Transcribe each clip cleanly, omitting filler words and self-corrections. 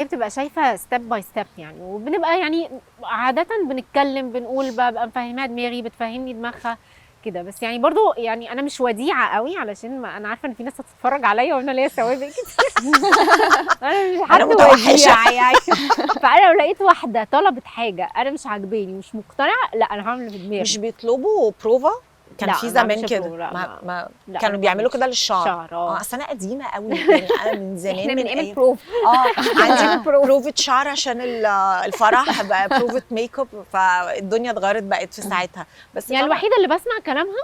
هي بتبقى شايفه ستيب باي ستيب يعني، وبنبقى يعني عاده بنتكلم بنقول ببقى مفهماها دماغي بتفهمني دماغها كده. بس يعني برضو يعني انا مش وديعه قوي، علشان ما انا عارفه ان في ناس هتتفرج عليا وانا ليا سوابق كتير. انا مش حد وديع يعني. فانا لو لقيت واحده طلبت حاجه انا مش عاجباني مش مقتنعه، لا انا هعمل اللي في دماغي. مش بيطلبوا بروفا؟ كان في زمان كده كانوا بيعملوا كده للشعر. اصل انا قديمه قوي يعني، انا من زمان احنا من بنعمل بروف. عندي بروفة شعر عشان الفرح بقى بروفة ميك اب، فالدنيا اتغيرت بقت في ساعتها. بس يعني الوحيده اللي بسمع كلامها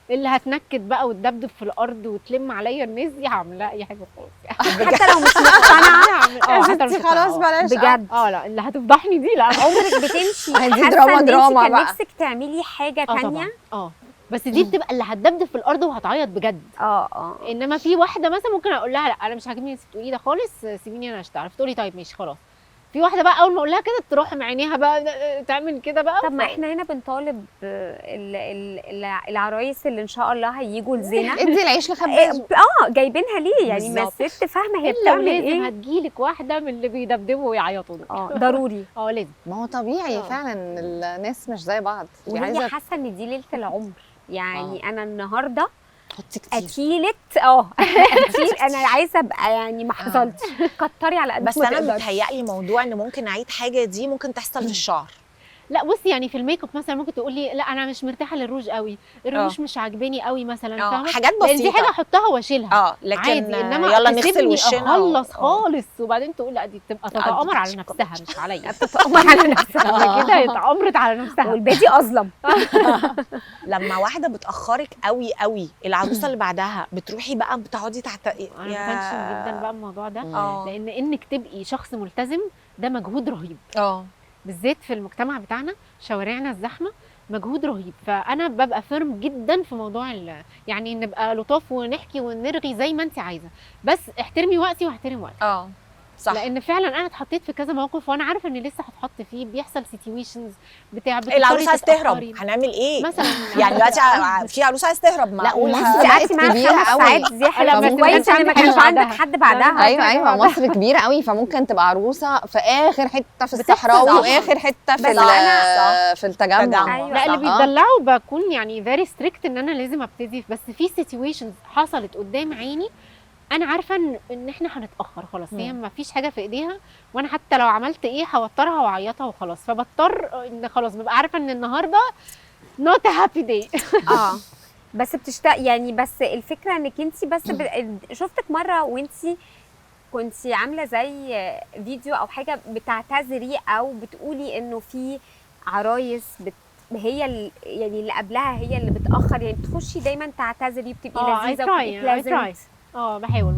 اللي هتنكد بقى وتدبدب في الارض وتلم عليا الناس دي، هعمل لها اي حاجه خالص يعني. حتى لو مش مقتنعه حتى لو خلاص بلاش بجد. لا اللي هتفضحني دي لا. عمرك بتمشي دي دراما كان بقى. نفسك تعملي حاجه تانية؟ بس دي بتبقى اللي هتدبدب في الارض وهتعيط بجد. انما في واحده مثلا ممكن اقول لها لا انا مش عاجبني انت تقولي ده خالص، سيبيني انا اشتغل، فتقولي طيب ماشي خلاص. في واحده بقى اول ما اقول لها كده تروح معينيها بقى تعمل كده بقى. طب ما احنا هنا بنطالب العرايس اللي ان شاء الله هيجوا لزينه ادي العيش لخباز. جايبينها ليه يعني؟ ما الست فاهمه هي بتعمل ايه. لازم هتجيلك واحده من اللي بيدبدبوا ويعيطوا دول. ضروري. لازم. ما هو طبيعي فعلا الناس مش زي بعض. وهي حاسه ان دي ليله العمر يعني. انا النهارده حطي كتير اكيلت كتير. انا عايزه ابقى يعني ما حصلتش. كتري على قد بس ما انا تقدري. متهيألي موضوع ان ممكن اعيد حاجه دي ممكن تحصل في الشعر. لا بصي يعني في الميك اب مثلا ممكن تقولي لا انا مش مرتاحه للروج قوي، الروج مش عاجباني قوي مثلا، فاهمه؟ حاجات بسيطه دي حاجه احطها واشيلها لكن عادي. انما يلا نغسل وشنا اخلص خالص وبعدين تقول لا دي بتبقى تتآمر على نفسها مش عليا. تتآمر على نفسها كده اتأمرت على نفسها والباقي اظلم. لما واحده بتاخرك قوي قوي العروسه اللي بعدها بتروحي بقى بتقعدي تحت. انا بتنشن جدا بقى الموضوع ده. لان انك تبقي شخص ملتزم ده مجهود رهيب. بالذات في المجتمع بتاعنا شوارعنا الزحمه مجهود رهيب. فانا ببقى فيرم جدا في موضوع يعني نبقى لطاف ونحكي ونرغي زي ما انت عايزه، بس احترمي وقتي واحترمي وقتك. صح. لان فعلا انا اتحطيت في كذا موقف وانا عارفه ان لسه هتحط فيه، بيحصل سيتويشنز العروسه عايزه تهرب هنعمل ايه مثلا؟ يعني دلوقتي في عروسه عايزه تهرب. لا ومصر بقت كبيره قوي. كويس ان ما كانش عندك حد بعدها. ايوه مصر كبيره قوي، فممكن تبقى عروسه في اخر حته في الصحراء واخر حته في التجمع. لا اللي بيدلعوا بكون يعني فيري ستريكت ان انا لازم ابتدي. بس في سيتويشنز حصلت قدام عيني انا عارفه ان احنا هنتاخر خلاص، هي ما فيش حاجه في ايديها، وانا حتى لو عملت ايه هوترها واعيطها وخلاص. فبضطر ان خلاص ببقى عارفه ان النهارده نوت هابي داي. بس يعني بس الفكره انك انت بس شفتك مره وانت كنتي عامله زي فيديو او حاجه بتعتذري او بتقولي انه في عرايس هي يعني اللي قبلها هي اللي بتاخر، يعني بتخشي دايما تعتذري بتبقي لذيذه وبتبقي بلازنت. بحاول